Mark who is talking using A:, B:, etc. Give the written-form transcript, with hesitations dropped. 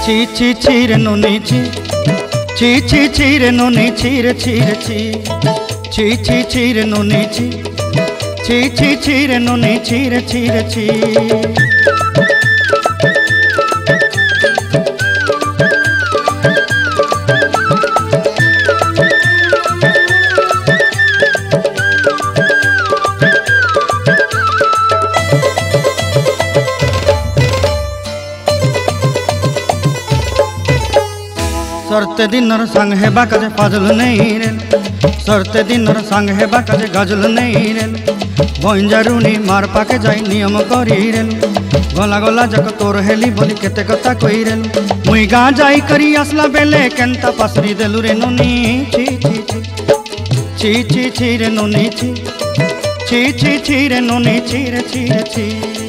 A: ছি ছি ছি রে নুনি ছি, ছি ছি ছি রে নুনি ছি রে ছি রে ছি, ছি ছি ছি রে নুনি ছি, ছি ছি ছি রে নুনি ছি রে ছি রে ছি। सरते दिनर संग हेबा काजे फाजल नहीं रेल, सरते दिनर संग हेबा काजे गजल नहीं रेल, बंजारुनी मार पाके जाई नियम करी रेल, गला गला जक तोर हेली बोली केते कथा कई रेल, मुई गा जाई करी आसला बेले केंता पासरी देलु रे नुनी छी छी छी, छी छी छी रे नुनी छी, छी छी छी रे नुनी छी रे छी रे छी।